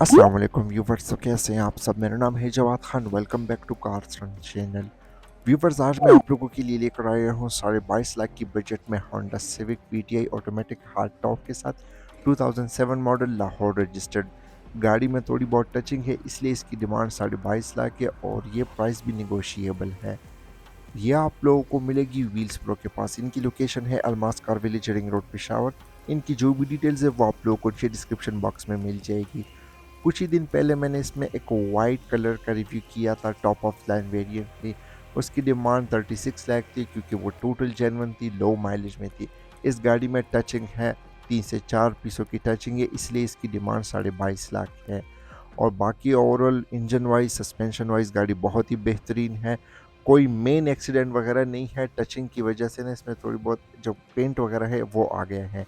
अस्सलाम वालेकुम व्यूवर्स। तो कैसे हैं आप सब? मेरा नाम है Jawad Khan. Welcome back to cars run channel. Viewers, आज मैं आप लोगों के लिए लेकर आया हूँ 22.5 लाख की बजट में Honda Civic VTI automatic hard top के साथ 2007 मॉडल लाहौर रजिस्टर्ड। गाड़ी में थोड़ी बहुत टचिंग है, इसलिए इसकी डिमांड 22.5 लाख है और ये प्राइस भी निगोशिएबल है। ये आप लोगों को मिलेगी व्हील्स प्रो के पास। इनकी लोकेशन है Almas car village, ring road, Peshawar. इनकी जो भी डिटेल्स है वो आप लोगों को नीचे डिस्क्रिप्शन बॉक्स में मिल जाएगी। कुछ ही दिन पहले मैंने इसमें एक वाइट कलर का रिव्यू किया था, टॉप ऑफ लाइन वेरिएंट थी। उसकी डिमांड 36 लाख थी क्योंकि वो टोटल जेनवन थी, लो माइलेज में थी। इस गाड़ी में टचिंग है, 3 से 4 पीसों की टचिंग है, इसलिए इसकी डिमांड 22.5 लाख है। और बाकी overall engine wise, suspension wise गाड़ी बहुत ही बेहतरीन है। कोई मेन एक्सीडेंट वगैरह नहीं है। टचिंग की वजह से ना इसमें थोड़ी बहुत जो पेंट वगैरह है वो आ गया है।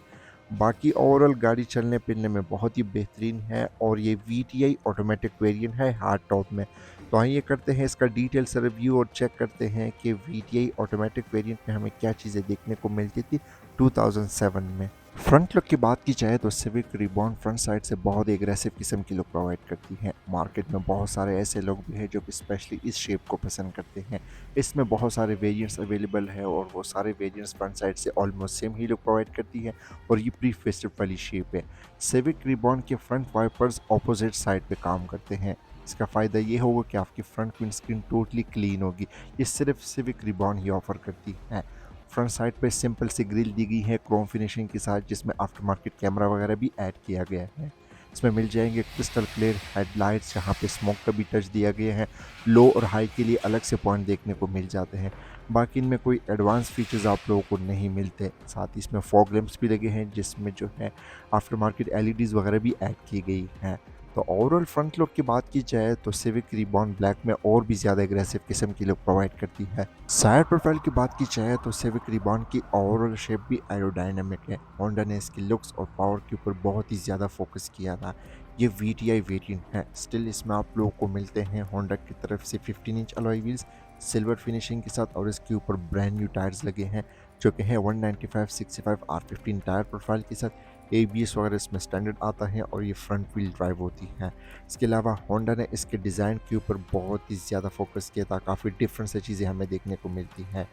बाकी ओवरऑल गाड़ी चलने फिरने में बहुत ही बेहतरीन है और ये वीटीआई ऑटोमेटिक वेरिएंट है हार्ड टॉप में। तो आइए करते हैं इसका डिटेल से रिव्यू और चेक करते हैं कि वीटीआई ऑटोमेटिक वेरिएंट में हमें क्या चीज़ें देखने को मिलती थी 2007 में। फ्रंट लुक की बात की जाए तो सिविक रिबॉर्न फ्रंट साइड से बहुत ही एग्रेसिव किस्म की लुक प्रोवाइड करती है। मार्केट में बहुत सारे ऐसे लोग भी हैं जो कि स्पेशली इस शेप को पसंद करते हैं। इसमें बहुत सारे वेरिएंट्स अवेलेबल है और वो सारे वेरिएंट्स फ्रंट साइड से ऑलमोस्ट सेम ही लुक प्रोवाइड करती है और ये प्री फेस्टिव वाली शेप है। सिविक रिबॉर्न के फ्रंट वाइपर्स ऑपोजिट साइड पे काम करते हैं। इसका फ़ायदा ये होगा कि आपकी फ्रंट विंडस्क्रीन टोटली क्लीन होगी। ये सिर्फ सिविक रिबॉर्न ही ऑफर करती है। फ्रंट साइड पे सिंपल सी ग्रिल दी गई है क्रोम फिनिशिंग के साथ, जिसमें आफ्टर मार्केट कैमरा वगैरह भी ऐड किया गया है। इसमें मिल जाएंगे क्रिस्टल क्लियर हेडलाइट्स, जहाँ पे स्मोक का भी टच दिया गया है। लो और हाई के लिए अलग से पॉइंट देखने को मिल जाते हैं। बाकी इनमें कोई एडवांस फीचर्स आप लोगों को नहीं मिलते। साथ ही इसमें फॉग लैंप्स भी लगे हैं, जिसमें जो है आफ्टर मार्केट एलईडीज़ वगैरह भी ऐड की गई हैं। तो ओवरऑल फ्रंट लुक की बात की जाए तो सिविक रिबॉर्न ब्लैक में और भी ज़्यादा एग्रेसिव किस्म की लुक प्रोवाइड करती है। साइड प्रोफाइल की बात की जाए तो सिविक रिबॉर्न की ओवरऑल शेप भी एरोडायनामिक है। होंडा ने इसकी लुक्स और पावर के ऊपर बहुत ही ज़्यादा फोकस किया था। ये वीटीआई वेरिएंट है, स्टिल इसमें आप लोगों को मिलते हैं होंडा की तरफ से 15 inch alloy wheels silver finishing के साथ और इसके ऊपर ब्रांड न्यू टायर्स लगे हैं जो कि है 195/65 R15 टायर प्रोफाइल के साथ। एबीएस वगैरह इसमें स्टैंडर्ड आता है और ये फ्रंट व्हील ड्राइव होती है। इसके अलावा होंडा ने इसके डिज़ाइन के ऊपर बहुत ही ज़्यादा फोकस किया था। काफ़ी डिफरेंट से चीज़ें हमें देखने को मिलती हैं।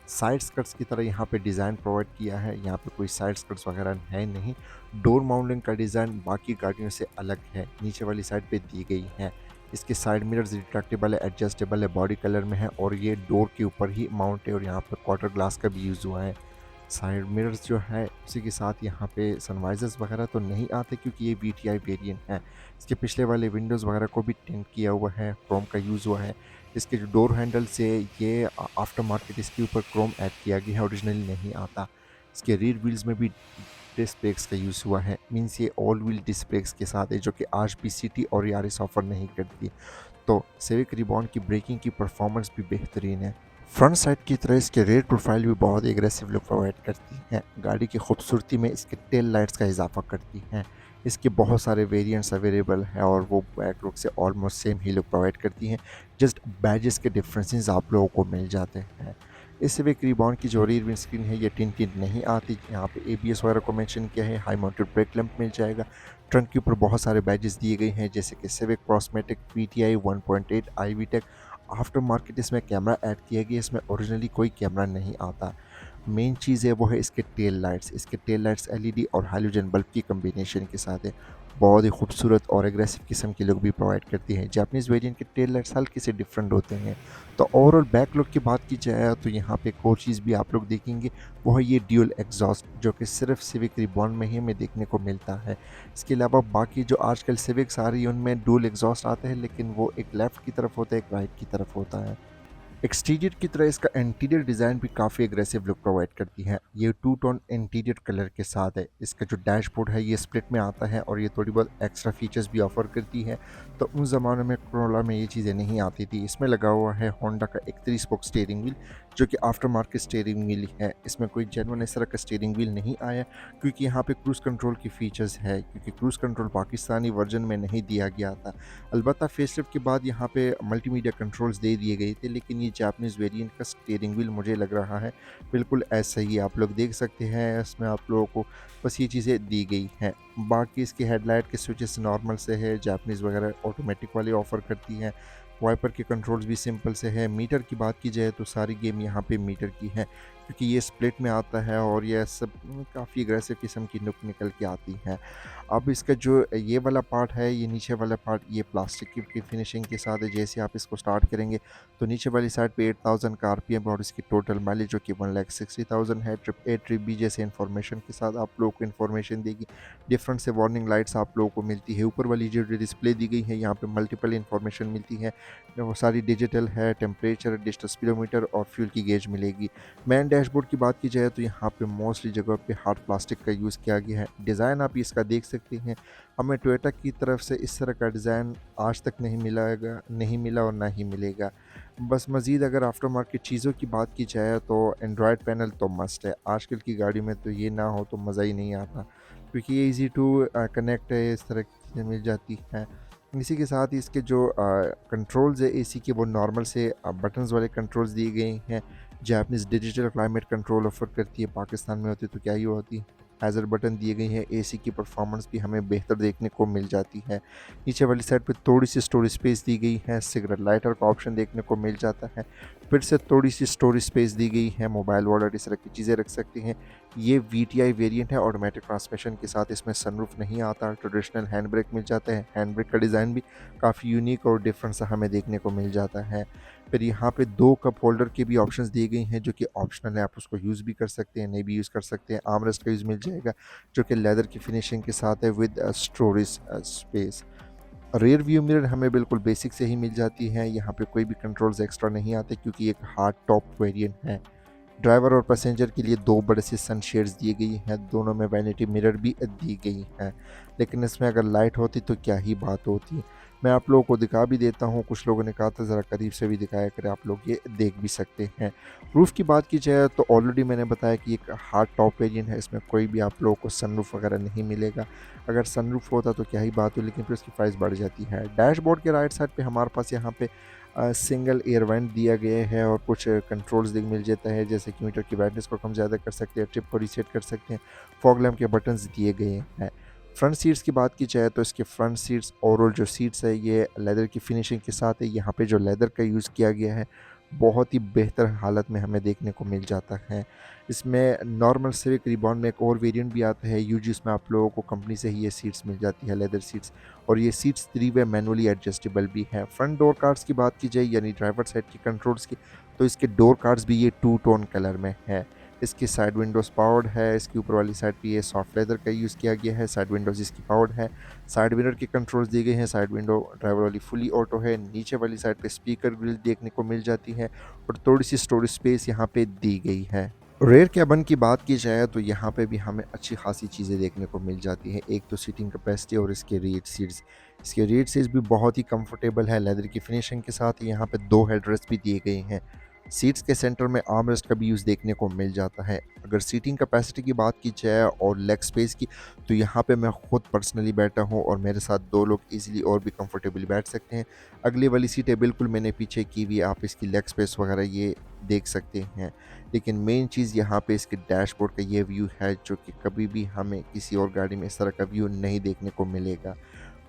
साइड स्कर्ट्स की तरह यहाँ पे डिज़ाइन प्रोवाइड किया है। यहाँ पे कोई साइड स्कर्ट्स वगैरह है नहीं। डोर माउंटिंग का डिज़ाइन बाकी गाड़ियों से अलग है, नीचे वाली साइड पे दी गई है। इसके साइड मिरर्स रिट्रैक्टेबल है, एडजस्टेबल है, बॉडी कलर में है और ये डोर के ऊपर ही माउंट है और यहाँ पर क्वार्टर ग्लास का भी यूज़ हुआ है। साइड मिरर्स जो है उसी के साथ यहाँ पे सनवाइजर्स वगैरह तो नहीं आते क्योंकि ये वीटीआई वेरिएंट है। इसके पिछले वाले विंडोज़ वगैरह को भी टिंट किया हुआ है, क्रोम का यूज़ हुआ है। इसके जो डोर हैंडल से ये आफ्टर मार्केट इसके ऊपर क्रोम ऐड किया गया है, ओरिजिनली नहीं आता। इसके रियर व्हील्स में भी डिस्क ब्रेक्स का यूज़ हुआ है, मीन्स ये ऑल व्हील डिस्क ब्रेक्स के साथ है जो कि आज भी सिटी और यारिस ऑफर नहीं करती। तो सिविक रिबॉर्न की ब्रेकिंग की परफॉर्मेंस भी बेहतरीन है। फ्रंट साइड की तरह इसके रेयर प्रोफाइल भी बहुत एग्रेसिव लुक प्रोवाइड करती है। गाड़ी की खूबसूरती में इसके टेल लाइट्स का इजाफा करती हैं। इसके बहुत सारे वेरिएंट्स अवेलेबल हैं और वो बैक लुक से ऑलमोस्ट सेम ही लुक प्रोवाइड करती हैं। जस्ट बैजेस के डिफरेंसेस आप लोगों को मिल जाते हैं। इस सिविक रिबॉर्न की जो रियर विंड स्क्रीन है ये टिंटेड नहीं आती। यहाँ पे एबीएस वगैरह को मेंशन किया है। हाई माउंटेड ब्रेक लैंप मिल जाएगा। ट्रंक के ऊपर बहुत सारे बैजेस दिए गए हैं, जैसे कि Civic Prosmatec PTI 1.8 iVTEC. After market इसमें कैमरा ऐड किया गया, इसमें ओरिजिनली कोई कैमरा नहीं आता। मेन चीज़ है वो है इसके टेल लाइट्स। इसके टेल लाइट्स एलईडी और हाइलोजन बल्ब की कम्बिनेशन के साथ है। बहुत ही खूबसूरत और एग्रेसिव किस्म की लुक भी प्रोवाइड करती है। जापानीज़ वेरिएंट के टेल लाइट्स हल्के से डिफरेंट होते हैं। तो ओवरऑल बैक लुक की बात की जाए तो यहाँ पे एक और चीज़ भी आप लोग देखेंगे, वो है ये ड्यूल एग्जॉस्ट, जो कि सिर्फ सिविक रिबॉर्न में ही हमें देखने को मिलता है। इसके अलावा बाकी जो आजकल सिविक्स आ रही है उनमें डुअल एग्जॉस्ट आते हैं, लेकिन वो एक लेफ़्ट की तरफ होता है, एक राइट की तरफ होता है। एक्सटीरियर की तरह इसका इंटीरियर डिज़ाइन भी काफ़ी एग्रेसिव लुक प्रोवाइड करती है। ये टू टोन इंटीरियर कलर के साथ है। इसका जो डैशबोर्ड है ये स्प्लिट में आता है और ये थोड़ी बहुत एक्स्ट्रा फीचर्स भी ऑफर करती है। तो उन ज़मानों में कोरोला में ये चीज़ें नहीं आती थी। इसमें लगा हुआ है होंडा का एक 3 स्पोक स्टीयरिंग व्हील, जो कि आफ्टर मार्केट स्टीयरिंग व्हील है। इसमें कोई जेन्युइन इस तरह का स्टीयरिंग व्हील नहीं आया क्योंकि यहाँ पे क्रूज़ कंट्रोल की फीचर्स है, क्योंकि क्रूज़ कंट्रोल पाकिस्तानी वर्जन में नहीं दिया गया था। अलबत्ता फेसलिफ्ट के बाद यहाँ पे मल्टीमीडिया कंट्रोल्स दे दिए गए थे, लेकिन ये जापानीज़ वेरिएंट का स्टीयरिंग व्हील मुझे लग रहा है बिल्कुल ऐसा ही। आप लोग देख सकते हैं इसमें आप लोगों को बस ये चीज़ें दी गई हैं। बाकी इसकी हेडलाइट के स्विचेस नॉर्मल से है, जापानीज़ वगैरह ऑटोमेटिक वाले ऑफ़र करती हैं। वाइपर के कंट्रोल्स भी सिंपल से है। मीटर की बात की जाए तो सारी गेम यहाँ पे मीटर की है, क्योंकि ये स्प्लिट में आता है और ये सब काफ़ी एग्रेसिव किस्म की नुक निकल के आती हैं। अब इसका जो ये वाला पार्ट है, ये नीचे वाला पार्ट, ये प्लास्टिक की फिनिशिंग के साथ है। जैसे आप इसको स्टार्ट करेंगे तो नीचे वाली साइड पे 8000 का आरपीएम और इसकी टोटल माइलेज जो कि 1,60,000 है। ट्रिप ए ट्रिप बी जैसे इन्फॉर्मेशन के साथ आप लोगों को इन्फॉर्मेशन देगी। डिफरेंट से वार्निंग लाइट्स आप लोगों को मिलती है। ऊपर वाली जो डिस्प्ले दी गई है, यहाँ पे मल्टीपल इन्फॉर्मेशन मिलती है। वो सारी डिजिटल है। टेम्परेचर, डिस्टेंस स्पीडोमीटर और फ्यूल की गेज मिलेगी। मेन डैशबोर्ड की बात की जाए तो यहाँ पे मोस्टली जगह पे हार्ड प्लास्टिक का यूज़ किया गया है। डिज़ाइन आप इसका देख सकते हैं। हमें टोयोटा की तरफ से इस तरह का डिज़ाइन आज तक नहीं मिला और ना ही मिलेगा। बस मज़ीद अगर आफ्टर मार्केट चीज़ों की बात की जाए तो एंड्रॉयड पैनल तो मस्ट है। आजकल की गाड़ी में तो ये ना हो तो मज़ा ही नहीं आता, क्योंकि ये ईज़ी टू कनेक्ट है, इस तरह की चीज़ें मिल जाती हैं। इसी के साथ ही इसके जो कंट्रोल्स है एसी के, वो नॉर्मल से बटन्स वाले कंट्रोल्स दिए गए हैं। Japanese digital climate control offer करती है, पाकिस्तान में होती तो क्या ही होती। हैज़र बटन दिए गए हैं। एसी की परफॉर्मेंस भी हमें बेहतर देखने को मिल जाती है। नीचे वाली साइड पे थोड़ी सी स्टोरेज स्पेस दी गई है। सिगरेट लाइटर का ऑप्शन देखने को मिल जाता है। फिर से थोड़ी सी स्टोरेज स्पेस दी गई है। मोबाइल वॉलेट इस तरह की चीज़ें रख सकते हैं। ये वीटीआई वेरिएंट है ऑटोमेटिक ट्रांसमिशन के साथ। इसमें सनरूफ नहीं आता। ट्रेडिशनल हैंड ब्रेक मिल जाता है। हैंड ब्रेक का डिज़ाइन भी काफ़ी यूनिक और डिफरेंट सा हमें देखने को मिल जाता है। फिर यहाँ पे 2 कप होल्डर के भी ऑप्शंस दिए गए हैं, जो कि ऑप्शनल है। आप उसको यूज़ भी कर सकते हैं, नहीं भी यूज़ कर सकते हैं। आर्मरेस्ट का यूज़ मिल जाएगा, जो कि लेदर की फिनिशिंग के साथ है with storage space. Rear view mirror हमें बिल्कुल बेसिक से ही मिल जाती है। यहाँ पे कोई भी कंट्रोल्स एक्स्ट्रा नहीं आते, क्योंकि एक हार्ड टॉप वेरिएंट है। ड्राइवर और पैसेंजर के लिए 2 बड़े से सनशेड्स दी गई हैं। दोनों में वैनिटी मिरर भी दी गई हैं। लेकिन इसमें अगर लाइट होती तो क्या ही बात होती। मैं आप लोगों को दिखा भी देता हूँ। कुछ लोगों ने कहा था ज़रा करीब से भी दिखाया करें, आप लोग ये देख भी सकते हैं। रूफ़ की बात की जाए तो ऑलरेडी मैंने बताया कि एक हार्ड टॉप वेरिएंट है। इसमें कोई भी आप लोगों को सनरूफ वगैरह नहीं मिलेगा। अगर सनरूफ होता तो क्या ही बात हो, लेकिन फिर उसकी प्राइस बढ़ जाती है। डैशबोर्ड के राइट साइड पे हमारे पास यहाँ पे सिंगल एयर वेंट दिया गया है और कुछ कंट्रोल्स दिख मिल जाता है, जैसे कि मीटर की ब्राइटनेस को कम ज़्यादा कर सकते हैं, ट्रिप को रीसेट कर सकते हैं। फॉग लैम्प के बटन्स दिए गए हैं। फ्रंट सीट्स की बात की जाए तो इसके फ्रंट सीट्स ओवरऑल जो सीट्स है, ये लेदर की फिनिशिंग के साथ है। यहाँ पे जो लेदर का यूज़ किया गया है, बहुत ही बेहतर हालत में हमें देखने को मिल जाता है। इसमें नॉर्मल सिविक रिबॉन में एक और वेरिएंट भी आता है यूजी, जिसमें आप लोगों को कंपनी से ही ये सीट्स मिल जाती है, लेदर सीट्स। और ये सीट्स 3 वे मैनुअली एडजस्टेबल भी हैं। फ्रंट डोर कार्ड्स की बात की जाए, यानी ड्राइवर साइड की कंट्रोल्स की, तो इसके डोर कार्ड्स भी ये 2 टोन कलर में है। इसकी साइड विंडोज़ पावर्ड है। इसकी ऊपर वाली साइड पे ये सॉफ्ट लेदर का यूज़ किया गया है। साइड विंडोज़ इसकी पावर्ड है। साइड मिरर के कंट्रोल्स दिए गए हैं। साइड विंडो ड्राइवर वाली फुली ऑटो है। नीचे वाली साइड पे स्पीकर ग्रिल देखने को मिल जाती है और थोड़ी सी स्टोरेज स्पेस यहाँ पे दी गई है। रेयर कैबिन की बात की जाए तो यहाँ पे भी हमें अच्छी खासी चीज़ें देखने को मिल जाती हैं। एक तो सीटिंग कैपेसिटी और इसके रीड सीट्स। इसके रीड सीट्स भी बहुत ही कंफर्टेबल है। लेदर की फिनिशिंग के साथ ही यहाँ पे 2 हेडरेस्ट भी दिए गए हैं। सीट्स के सेंटर में आर्मरेस्ट का भी यूज़ देखने को मिल जाता है। अगर सीटिंग कैपेसिटी की बात की जाए और लेग स्पेस की, तो यहाँ पे मैं खुद पर्सनली बैठा हूँ और मेरे साथ 2 लोग इजीली और भी कंफर्टेबली बैठ सकते हैं। अगली वाली सीटें बिल्कुल मैंने पीछे की हुई, आप इसकी लेग स्पेस वगैरह ये देख सकते हैं। लेकिन मेन चीज़ यहाँ पे इसके डैशबोर्ड का ये व्यू है, जो कि कभी भी हमें किसी और गाड़ी में इस तरह का व्यू नहीं देखने को मिलेगा।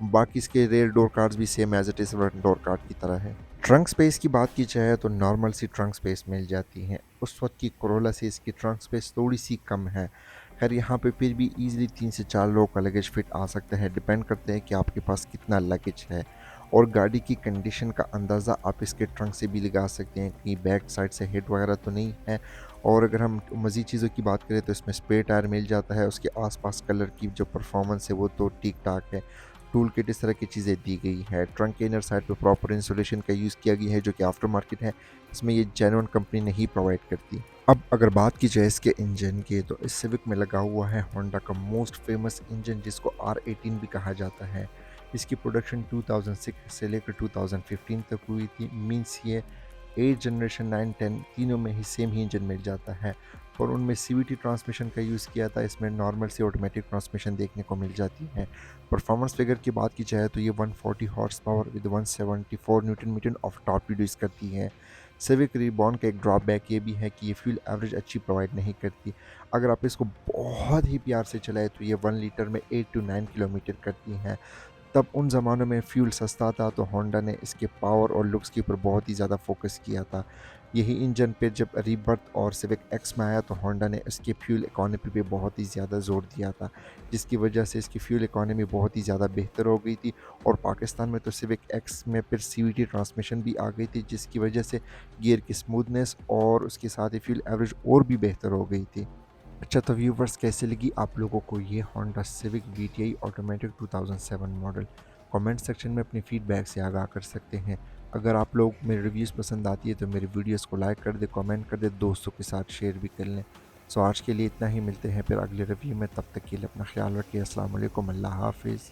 बाकी इसके रेयर डोर कार्ड्स भी same as it is front door card की तरह है। ट्रंक स्पेस की बात की जाए तो नॉर्मल सी ट्रंक स्पेस मिल जाती है। उस वक्त की कोरोला से इसकी ट्रंक स्पेस थोड़ी सी कम है। खैर यहाँ पे फिर भी ईजिली 3 से 4 लोगों का लगेज फिट आ सकता है। डिपेंड करते हैं कि आपके पास कितना लगेज है और गाड़ी की कंडीशन का अंदाज़ा आप इसके ट्रंक से भी लगा सकते हैं कि बैक साइड से हिट वगैरह तो नहीं है। और अगर हम मज़ीद चीज़ों की बात करें तो इसमें स्पेयर टायर मिल जाता है। उसके आसपास कलर की जो परफॉर्मेंस है वो तो ठीक ठाक है। टूल किट इस तरह की चीज़ें दी गई है। ट्रंक के इनर साइड पे प्रॉपर इंसुलेशन का यूज़ किया गया है, जो कि आफ्टर मार्केट है। इसमें ये जेन्युइन कंपनी नहीं प्रोवाइड करती। अब अगर बात की जाए इसके इंजन की, तो इस सिविक में लगा हुआ है होंडा का मोस्ट फेमस इंजन, जिसको R18 भी कहा जाता है। इसकी प्रोडक्शन 2006 से लेकर 2015 तक हुई थी। मीन्स ये 8 जनरेशन 9 10 तीनों में ही सेम ही इंजन मिल जाता है। और उनमें CVT ट्रांसमिशन का यूज़ किया था। इसमें नॉर्मल से ऑटोमेटिक ट्रांसमिशन देखने को मिल जाती है। परफॉर्मेंस फिगर की बात की जाए तो ये 140 horse power with 174 newton meter of torque produce करती है। सिविक रिबॉर्न का एक ड्रॉबैक ये भी है कि ये फ्यूल एवरेज अच्छी प्रोवाइड नहीं करती। अगर आप इसको बहुत ही प्यार से चलाएँ तो ये 1 लीटर में 8 टू 9 किलोमीटर करती हैं। तब उन ज़मानों में फ्यूल सस्ता था तो होंडा ने इसके पावर और लुक्स के ऊपर बहुत ही ज़्यादा फोकस किया था। यही इंजन पे जब रीबर्थ और सिविक एक्स में आया तो होंडा ने इसके फ्यूल इकोनॉमी पे बहुत ही ज़्यादा ज़ोर दिया था, जिसकी वजह से इसकी फ्यूल इकोनॉमी बहुत ही ज़्यादा बेहतर हो गई थी। और पाकिस्तान में तो सिविक एक्स में फिर सीवीटी ट्रांसमिशन भी आ गई थी, जिसकी वजह से गियर की स्मूथनेस और उसके साथ ही फ्यूल एवरेज और भी बेहतर हो गई थी। अच्छा तो व्यूवर्स कैसे लगी आप लोगों को ये Honda Civic VTI automatic 2007 model? Comment section में अपनी फीडबैक से आगाह कर सकते हैं। अगर आप लोग मेरे रिव्यूज़ पसंद आती है तो मेरी वीडियोस को लाइक कर दे, कमेंट कर दे, दोस्तों के साथ शेयर भी कर लें। सो आज के लिए इतना ही, मिलते हैं फिर अगले रिव्यू में, तब तक के लिए अपना ख्याल रखिए। अस्सलाम वालेकुम, अल्लाह हाफिज़।